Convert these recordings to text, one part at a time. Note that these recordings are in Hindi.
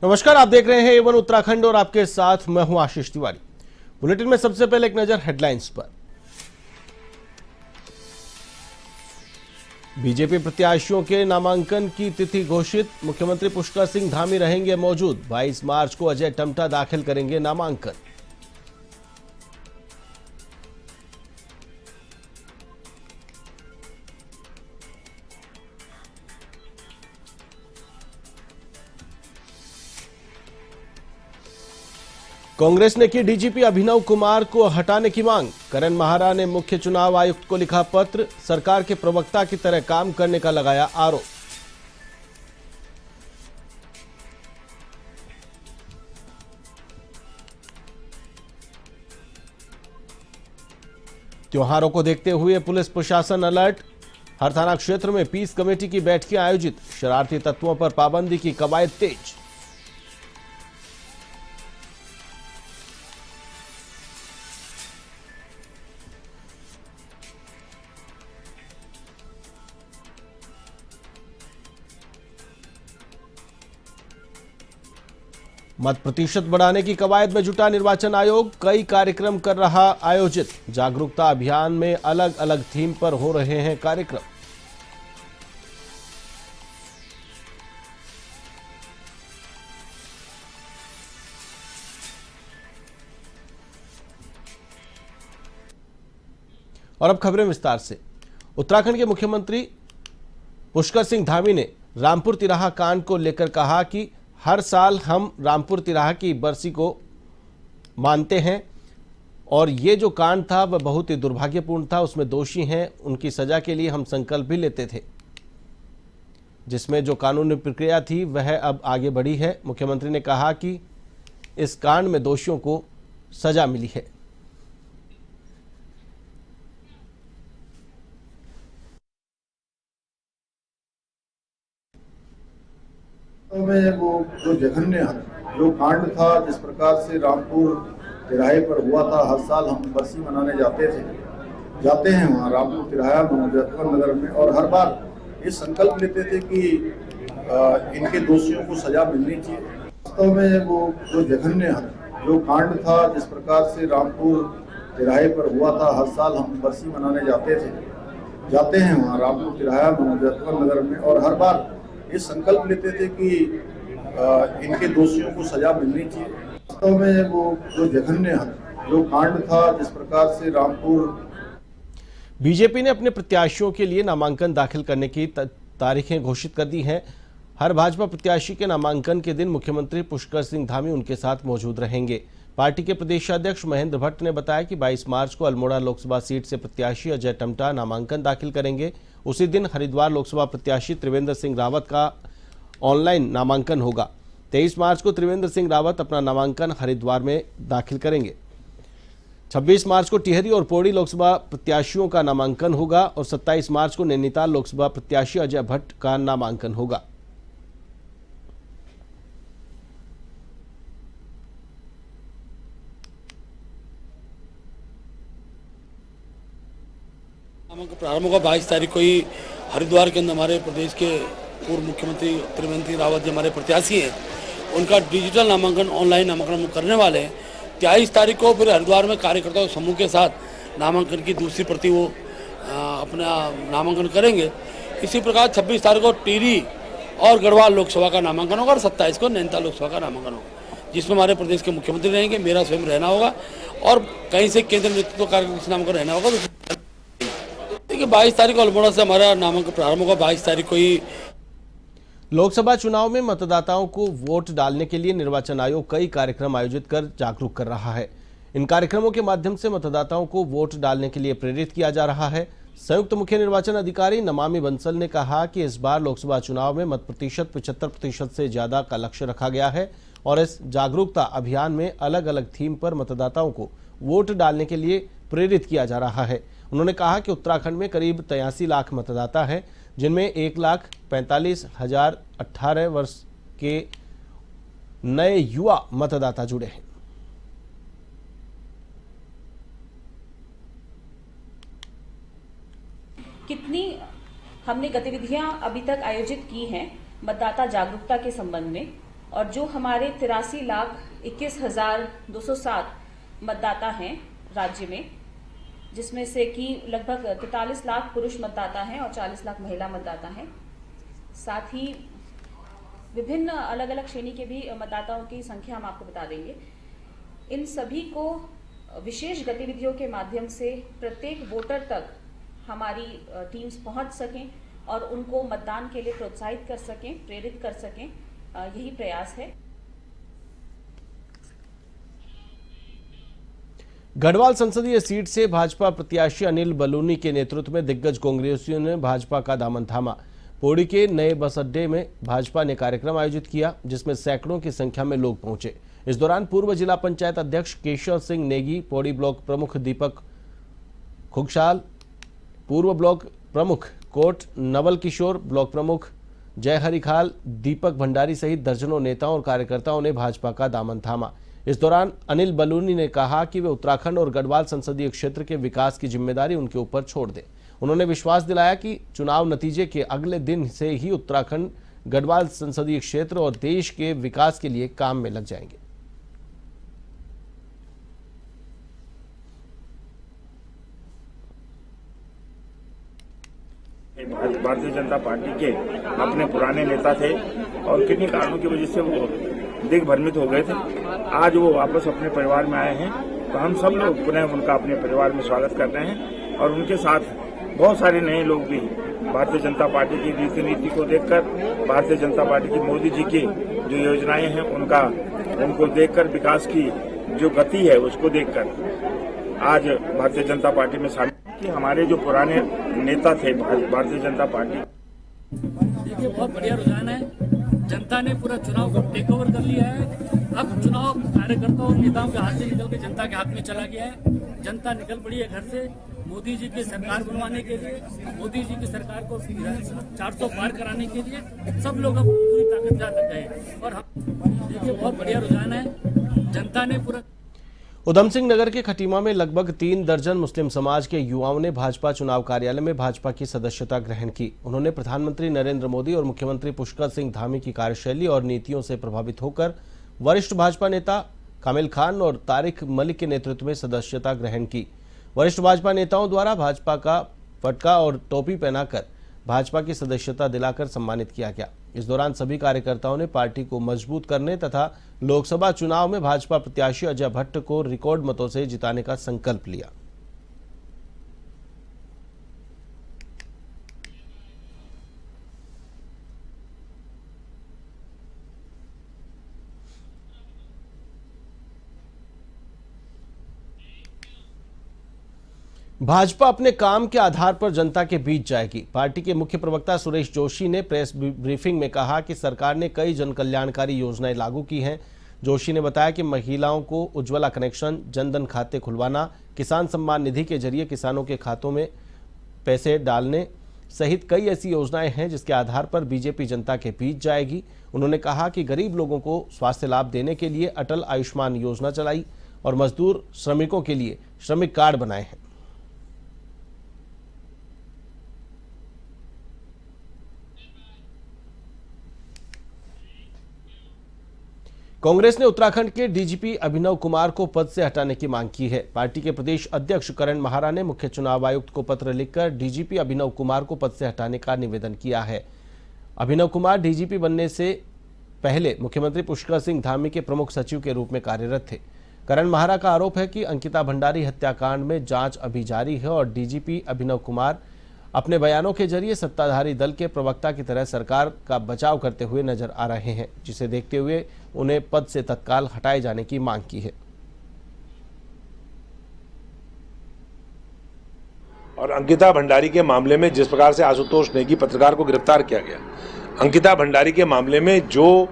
नमस्कार, आप देख रहे हैं A1 उत्तराखंड और आपके साथ मैं हूं आशीष तिवारी। बुलेटिन में सबसे पहले एक नजर हेडलाइंस पर। बीजेपी प्रत्याशियों के नामांकन की तिथि घोषित, मुख्यमंत्री पुष्कर सिंह धामी रहेंगे मौजूद। 22 मार्च को अजय टम्टा दाखिल करेंगे नामांकन। कांग्रेस ने की डीजीपी अभिनव कुमार को हटाने की मांग। करण महारा ने मुख्य चुनाव आयुक्त को लिखा पत्र, सरकार के प्रवक्ता की तरह काम करने का लगाया आरोप। त्योहारों को देखते हुए पुलिस प्रशासन अलर्ट। हर थाना क्षेत्र में पीस कमेटी की बैठकें आयोजित, शरारती तत्वों पर पाबंदी की कवायद तेज। मत प्रतिशत बढ़ाने की कवायद में जुटा निर्वाचन आयोग, कई कार्यक्रम कर रहा आयोजित। जागरूकता अभियान में अलग अलग थीम पर हो रहे हैं कार्यक्रम। और अब खबरें विस्तार से। उत्तराखंड के मुख्यमंत्री पुष्कर सिंह धामी ने रामपुर तिराहा कांड को लेकर कहा कि हर साल हम रामपुर तिराहा की बरसी को मानते हैं और ये जो कांड था वह बहुत ही दुर्भाग्यपूर्ण था। उसमें दोषी हैं, उनकी सजा के लिए हम संकल्प भी लेते थे। जिसमें जो कानूनी प्रक्रिया थी वह अब आगे बढ़ी है। मुख्यमंत्री ने कहा कि इस कांड में दोषियों को सजा मिली है। तो में वो जो जघन्य जो कांड था, जिस प्रकार से रामपुर तिराहे पर हुआ था, हर साल हम बरसी मनाने जाते हैं वहाँ रामपुर तिराहा मुजफ्फर नगर में, और हर बार ये संकल्प लेते थे कि इनके दोषियों को सजा मिलनी चाहिए। वास्तव में वो जो जघन्य जो कांड था, जिस प्रकार से रामपुर तिराहे पर हुआ था, हर साल हम बरसी मनाने जाते हैं वहाँ रामपुर तिराहा मुजफ्फर नगर में, और हर बार ये संकल्प लेते थे कि इनके दोषियों को सजा मिलनी चाहिए। वास्तव में वो जो जघन्य जो कांड था, जिस प्रकार से रामपुर। बीजेपी ने अपने प्रत्याशियों के लिए नामांकन दाखिल करने की तारीखें घोषित कर दी हैं। हर भाजपा प्रत्याशी के नामांकन के दिन मुख्यमंत्री पुष्कर सिंह धामी उनके साथ मौजूद रहेंगे। पार्टी के प्रदेशाध्यक्ष महेंद्र भट्ट ने बताया कि 22 मार्च को अल्मोड़ा लोकसभा सीट से प्रत्याशी अजय टम्टा नामांकन दाखिल करेंगे। उसी दिन हरिद्वार लोकसभा प्रत्याशी त्रिवेंद्र सिंह रावत का ऑनलाइन नामांकन होगा। 23 मार्च को त्रिवेंद्र सिंह रावत अपना नामांकन हरिद्वार में दाखिल करेंगे। 26 मार्च को टिहरी और पौड़ी लोकसभा प्रत्याशियों का नामांकन होगा और 27 मार्च को नैनीताल लोकसभा प्रत्याशी अजय भट्ट का नामांकन होगा। नामांकन प्रारंभ होगा 22 तारीख को ही हरिद्वार के अंदर। हमारे प्रदेश के पूर्व मुख्यमंत्री त्रिवेंद्र सिंह रावत जो हमारे प्रत्याशी हैं, उनका डिजिटल नामांकन ऑनलाइन नामांकन करने वाले हैं। 23 तारीख को फिर हरिद्वार में कार्यकर्ताओं समूह के साथ नामांकन की दूसरी प्रति वो अपना नामांकन करेंगे। इसी प्रकार 26 तारीख को टिहरी और गढ़वाल लोकसभा का नामांकन होगा और 27 को नैनीताल लोकसभा का नामांकन होगा, जिसमें हमारे प्रदेश के मुख्यमंत्री रहेंगे, मेरा स्वयं रहना होगा और कहीं से केंद्रीय नेतृत्व कार्यक्रम नामांकन रहना होगा। देखिए 22 तारीख को अल्मोड़ा से हमारा नामांकन प्रारंभ होगा। 22 तारीख को ही लोकसभा चुनाव में मतदाताओं को वोट डालने के लिए निर्वाचन आयोग कई कार्यक्रम आयोजित कर जागरूक कर रहा है। इन कार्यक्रमों के माध्यम से मतदाताओं को वोट डालने के लिए प्रेरित किया जा रहा है। संयुक्त मुख्य निर्वाचन अधिकारी नमामि बंसल ने कहा कि इस बार लोकसभा चुनाव में मत प्रतिशत 75% से ज्यादा का लक्ष्य रखा गया है और इस जागरूकता अभियान में अलग अलग थीम पर मतदाताओं को वोट डालने के लिए प्रेरित किया जा रहा है। उन्होंने कहा कि उत्तराखंड में करीब 83 लाख मतदाता है, जिनमें 1,45,000 18 वर्ष के नए युवा मतदाता जुड़े हैं। कितनी हमने गतिविधियां अभी तक आयोजित की हैं मतदाता जागरूकता के संबंध में, और जो हमारे 83,21,207 मतदाता हैं राज्य में, जिसमें से कि लगभग 43 लाख पुरुष मतदाता हैं और 40 लाख महिला मतदाता हैं। साथ ही विभिन्न अलग अलग श्रेणी के भी मतदाताओं की संख्या हम आपको बता देंगे। इन सभी को विशेष गतिविधियों के माध्यम से प्रत्येक वोटर तक हमारी टीम्स पहुंच सकें और उनको मतदान के लिए प्रोत्साहित कर सकें, प्रेरित कर सकें, यही प्रयास है। गढ़वाल संसदीय सीट से भाजपा प्रत्याशी अनिल बलूनी के नेतृत्व में दिग्गज कांग्रेसियों ने भाजपा का दामन थामा। पौड़ी के नए बस अड्डे में भाजपा ने कार्यक्रम आयोजित किया, जिसमें सैकड़ों की संख्या में लोग पहुंचे। इस दौरान पूर्व जिला पंचायत अध्यक्ष केशव सिंह नेगी, पौड़ी ब्लॉक प्रमुख दीपक खुगशाल, पूर्व ब्लॉक प्रमुख कोट नवल किशोर, ब्लॉक प्रमुख जयहरि खाल, दीपक भंडारी सहित दर्जनों नेताओं और कार्यकर्ताओं ने भाजपा का दामन थामा। इस दौरान अनिल बलूनी ने कहा कि वे उत्तराखंड और गढ़वाल संसदीय क्षेत्र के विकास की जिम्मेदारी उनके ऊपर छोड़ दें। उन्होंने विश्वास दिलाया कि चुनाव नतीजे के अगले दिन से ही उत्तराखंड, गढ़वाल संसदीय क्षेत्र और देश के विकास के लिए काम में लग जाएंगे। भारतीय जनता पार्टी के अपने पुराने नेता थे और किन्हीं कारणों की वजह से वो दिग्भ्रमित हो गए थे। आज वो वापस अपने परिवार में आए हैं, तो हम सब लोग पुनः उनका अपने परिवार में स्वागत कर रहे हैं और उनके साथ बहुत सारे नए लोग भी भारतीय जनता पार्टी की रीति नीति को देखकर, भारतीय जनता पार्टी की मोदी जी की जो योजनाएं हैं उनको देखकर, विकास की जो गति है उसको देखकर आज भारतीय जनता पार्टी में शामिल कि हमारे जो पुराने नेता थे भारतीय जनता पार्टी। देखिए, बहुत बढ़िया रुझान है। जनता ने पूरा चुनाव को टेक ओवर कर लिया है। अब चुनाव कार्यकर्ताओं और नेताओं के हाथ से निकल के जनता के हाथ में चला गया है। जनता निकल पड़ी है घर से मोदी जी की सरकार बनवाने के लिए, मोदी जी की सरकार को 400 पार कराने के लिए सब लोग अब पूरी ताकत लग गए और हम देखिए बहुत बढ़िया रुझान है। जनता ने पूरा उधम सिंह नगर के खटीमा में लगभग 3 दर्जन मुस्लिम समाज के युवाओं ने भाजपा चुनाव कार्यालय में भाजपा की सदस्यता ग्रहण की। उन्होंने प्रधानमंत्री नरेंद्र मोदी और मुख्यमंत्री पुष्कर सिंह धामी की कार्यशैली और नीतियों से प्रभावित होकर वरिष्ठ भाजपा नेता कामिल खान और तारिक मलिक के नेतृत्व में सदस्यता ग्रहण की। वरिष्ठ भाजपा नेताओं द्वारा भाजपा का पटका और टोपी पहनाकर भाजपा की सदस्यता दिलाकर सम्मानित किया गया। इस दौरान सभी कार्यकर्ताओं ने पार्टी को मजबूत करने तथा लोकसभा चुनाव में भाजपा प्रत्याशी अजय भट्ट को रिकॉर्ड मतों से जिताने का संकल्प लिया। भाजपा अपने काम के आधार पर जनता के बीच जाएगी। पार्टी के मुख्य प्रवक्ता सुरेश जोशी ने प्रेस ब्रीफिंग में कहा कि सरकार ने कई जनकल्याणकारी योजनाएं लागू की हैं। जोशी ने बताया कि महिलाओं को उज्ज्वला कनेक्शन, जनधन खाते खुलवाना, किसान सम्मान निधि के जरिए किसानों के खातों में पैसे डालने सहित कई ऐसी योजनाएं हैं जिसके आधार पर बीजेपी जनता के बीच जाएगी। उन्होंने कहा कि गरीब लोगों को स्वास्थ्य लाभ देने के लिए अटल आयुष्मान योजना चलाई और मजदूर श्रमिकों के लिए श्रमिक कार्ड बनाए हैं। कांग्रेस ने उत्तराखंड के डीजीपी अभिनव कुमार को पद से हटाने की मांग की है। पार्टी के प्रदेश अध्यक्ष करण महारा ने मुख्य चुनाव आयुक्त को पत्र लिखकर डीजीपी अभिनव कुमार को पद से हटाने का निवेदन किया है। अभिनव कुमार डीजीपी बनने से पहले मुख्यमंत्री पुष्कर सिंह धामी के प्रमुख सचिव के रूप में कार्यरत थे। करण महारा का आरोप है कि अंकिता भंडारी हत्याकांड में जांच अभी जारी है और डीजीपी अभिनव कुमार अपने बयानों के जरिए सत्ताधारी दल के प्रवक्ता की तरह सरकार का बचाव करते हुए नजर आ रहे हैं, जिसे देखते हुए उन्हें पद से तत्काल हटाए जाने की मांग की है। और अंकिता भंडारी के मामले में जिस प्रकार से आशुतोष नेगी पत्रकार को गिरफ्तार किया गया, अंकिता भंडारी के मामले में जो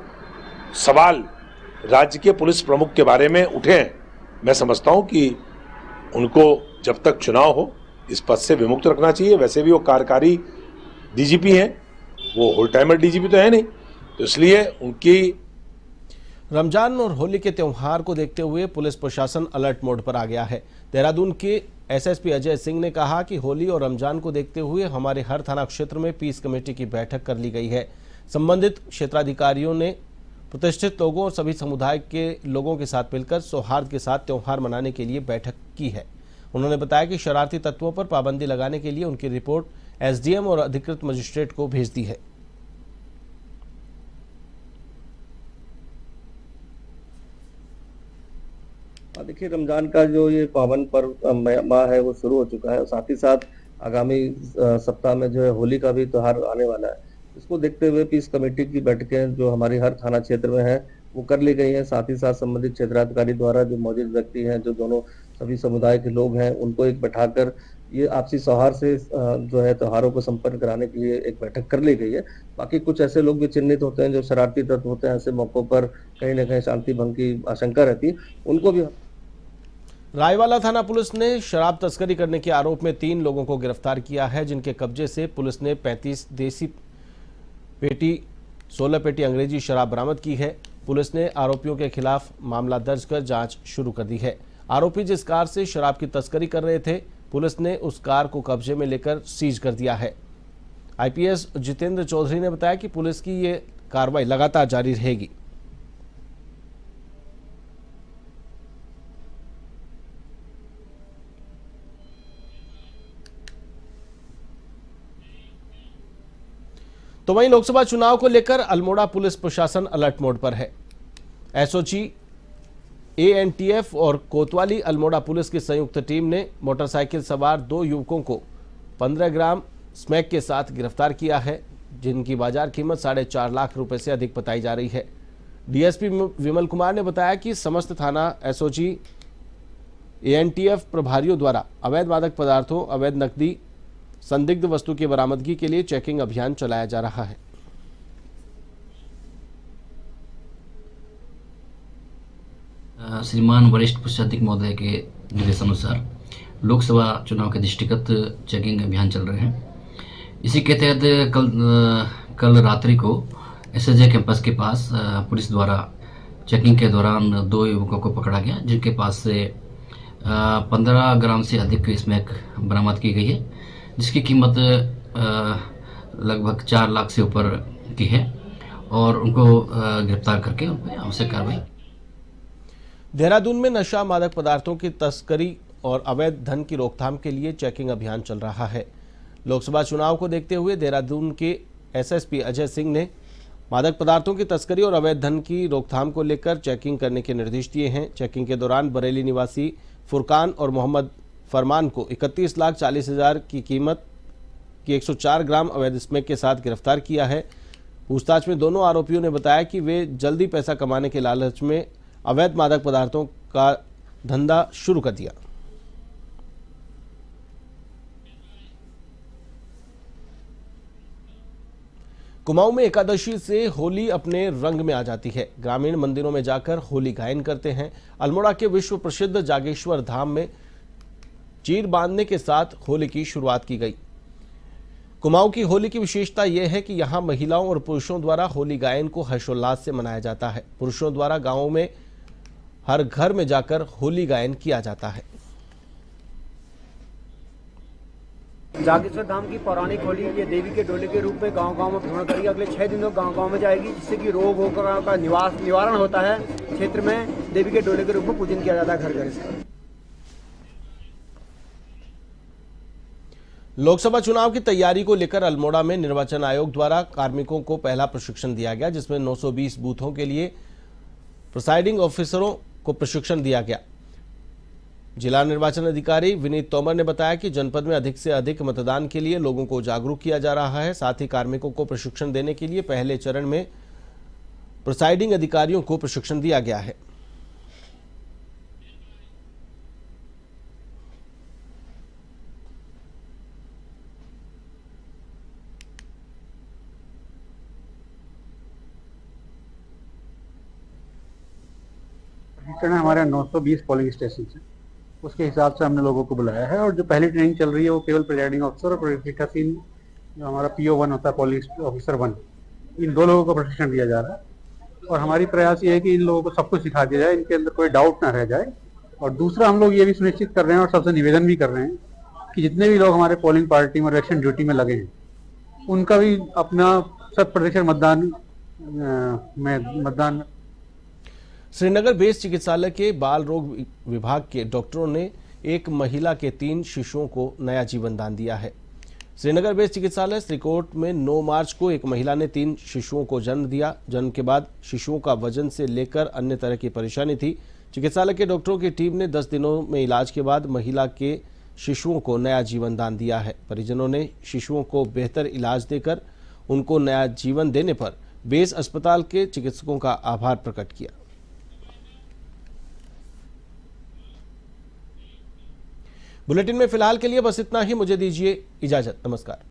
सवाल राज्य के पुलिस प्रमुख के बारे में उठे हैं, मैं समझता हूं कि उनको जब तक चुनाव हो इस पद से विमुक्त रखना चाहिए। वैसे भी वो कार्यकारी डीजीपी हैं, वो होल टाइमर डीजीपी तो है नहीं, तो इसलिए उनकी रमजान और होली के त्योहार को देखते हुए पुलिस प्रशासन अलर्ट मोड पर आ गया है। देहरादून के एसएसपी अजय सिंह ने कहा कि होली और रमजान को देखते हुए हमारे हर थाना क्षेत्र में पीस कमेटी की बैठक कर ली गई है। संबंधित क्षेत्राधिकारियों ने प्रतिष्ठित लोगों और सभी समुदाय के लोगों के साथ मिलकर सौहार्द के साथ त्यौहार मनाने के लिए बैठक की है। उन्होंने बताया कि शरारती तत्वों पर पाबंदी लगाने के लिए उनकी रिपोर्ट एसडीएम और अधिकृत मजिस्ट्रेट को भेज दी है। देखिए, रमजान का जो ये पावन पर्व माह है वो शुरू हो चुका है। साथ ही साथ आगामी सप्ताह में जो है होली का भी त्योहार आने वाला है। इसको देखते हुए पीस कमेटी की बैठकें जो हमारी हर थाना क्षेत्र में है वो कर ली गई हैं। साथ ही साथ संबंधित क्षेत्राधिकारी द्वारा जो मौजूद व्यक्ति हैं, जो दोनों सभी समुदाय के लोग हैं, उनको एक बैठाकर ये आपसी सौहार्द से जो है त्योहारों को संपन्न कराने के लिए एक बैठक कर ली गई है। बाकी कुछ ऐसे लोग भी चिन्हित होते हैं जो शरारती तत्व होते हैं, ऐसे मौकों पर कहीं ना कहीं शांति भंग की आशंका रहती है, उनको भी। रायवाला थाना पुलिस ने शराब तस्करी करने के आरोप में 3 लोगों को गिरफ्तार किया है, जिनके कब्जे से पुलिस ने 35 देसी पेटी 16 पेटी अंग्रेजी शराब बरामद की है। पुलिस ने आरोपियों के खिलाफ मामला दर्ज कर जांच शुरू कर दी है। आरोपी जिस कार से शराब की तस्करी कर रहे थे, पुलिस ने उस कार को कब्जे में लेकर सीज कर दिया है। आईपीएस जितेंद्र चौधरी ने बताया कि पुलिस की ये कार्रवाई लगातार जारी रहेगी। तो वहीं लोकसभा चुनाव को लेकर अल्मोड़ा पुलिस प्रशासन अलर्ट मोड पर है। एसओजी, एएनटीएफ और कोतवाली अल्मोड़ा पुलिस की संयुक्त टीम ने मोटरसाइकिल सवार 2 युवकों को 15 ग्राम स्मैक के साथ गिरफ्तार किया है, जिनकी बाजार कीमत 4.5 लाख रुपए से अधिक बताई जा रही है। डीएसपी विमल कुमार ने बताया कि समस्त थाना एसओजी, एएनटीएफ प्रभारियों द्वारा अवैध मादक पदार्थों, अवैध नकदी, संदिग्ध वस्तु की बरामदगी के लिए चेकिंग अभियान चलाया जा रहा है। श्रीमान वरिष्ठ पुलिस अधीक्षक महोदय के निर्देशानुसार लोकसभा चुनाव के दृष्टिगत चेकिंग अभियान चल रहे हैं। इसी के तहत कल रात्रि को एसएजे कैंपस के पास पुलिस द्वारा चेकिंग के दौरान 2 युवकों को पकड़ा गया, जिनके पास से 15 ग्राम से अधिक स्मैक बरामद की गई है, जिसकी कीमत लगभग 4 लाख से ऊपर की है और उनको गिरफ्तार करके उन पर आवश्यक कार्रवाई। देहरादून में नशा, मादक पदार्थों की तस्करी और अवैध धन की रोकथाम के लिए चेकिंग अभियान चल रहा है। लोकसभा चुनाव को देखते हुए देहरादून के एसएसपी अजय सिंह ने मादक पदार्थों की तस्करी और अवैध धन की रोकथाम को लेकर चेकिंग करने के निर्देश दिए हैं। चेकिंग के दौरान बरेली निवासी फुरकान और मोहम्मद फरमान को 31,40,000 की कीमत की 104 ग्राम अवैध स्मैक के साथ गिरफ्तार किया है। पूछताछ में दोनों आरोपियों ने बताया कि वे जल्दी पैसा कमाने के लालच में अवैध मादक पदार्थों का धंधा शुरू कर दिया। कुमाऊं में एकादशी से होली अपने रंग में आ जाती है। ग्रामीण मंदिरों में जाकर होली गायन करते हैं। अल्मोड़ा के विश्व प्रसिद्ध जागेश्वर धाम में चीर बांधने के साथ होली की शुरुआत की गई। कुमाऊं की होली की विशेषता यह है कि यहां महिलाओं और पुरुषों द्वारा होली गायन को हर्षोल्लास से मनाया जाता है। पुरुषों द्वारा गांवों में हर घर में जाकर होली गायन किया जाता है। जागेश्वर धाम की पौराणिक होली ये देवी के डोले के रूप में गांव-गांव में भ्रमण करेगी। अगले 6 दिनों गांव-गांव में जाएगी, जिससे कि रोग होकर का निवारण होता है। क्षेत्र में देवी के डोले के रूप में पूजन किया जाता है घर घर से। लोकसभा चुनाव की तैयारी को लेकर अल्मोड़ा में निर्वाचन आयोग द्वारा कार्मिकों को पहला प्रशिक्षण दिया गया, जिसमें 920 बूथों के लिए प्रिसाइडिंग ऑफिसरों को प्रशिक्षण दिया गया। जिला निर्वाचन अधिकारी विनीत तोमर ने बताया कि जनपद में अधिक से अधिक मतदान के लिए लोगों को जागरूक किया जा रहा है। साथ ही कार्मिकों को प्रशिक्षण देने के लिए पहले चरण में प्रिसाइडिंग अधिकारियों को प्रशिक्षण दिया गया है। हमारे 920 पोलिंग स्टेशन है, उसके हिसाब से हमने लोगों को बुलाया है। और जो पहली ट्रेनिंग चल रही है वो केवल प्रिजाइडिंग ऑफिसर और पीठासीन जो हमारा PO1 होता है, पुलिस ऑफिसर 1, इन 2 लोगों को प्रशिक्षण दिया जा रहा है। और हमारी प्रयास ये है कि इन लोगों को सब कुछ सिखा दिया जाए, इनके अंदर कोई डाउट ना रह जाए। और दूसरा, हम लोग ये भी सुनिश्चित कर रहे हैं और सबसे निवेदन भी कर रहे हैं कि जितने भी लोग हमारे पोलिंग पार्टी में इलेक्शन ड्यूटी में लगे हैं, उनका भी अपना 100% मतदान में मतदान। श्रीनगर बेस चिकित्सालय के बाल रोग विभाग के डॉक्टरों ने एक महिला के 3 शिशुओं को नया जीवन दान दिया है। श्रीनगर बेस चिकित्सालय श्रीकोट में 9 मार्च को एक महिला ने 3 शिशुओं को जन्म दिया। जन्म के बाद शिशुओं का वजन से लेकर अन्य तरह की परेशानी थी। चिकित्सालय के डॉक्टरों की टीम ने 10 दिनों में इलाज के बाद महिला के शिशुओं को नया जीवन दान दिया है। परिजनों ने शिशुओं को बेहतर इलाज देकर उनको नया जीवन देने पर बेस अस्पताल के चिकित्सकों का आभार प्रकट किया। बुलेटिन में फिलहाल के लिए बस इतना ही। मुझे दीजिए इजाजत। नमस्कार।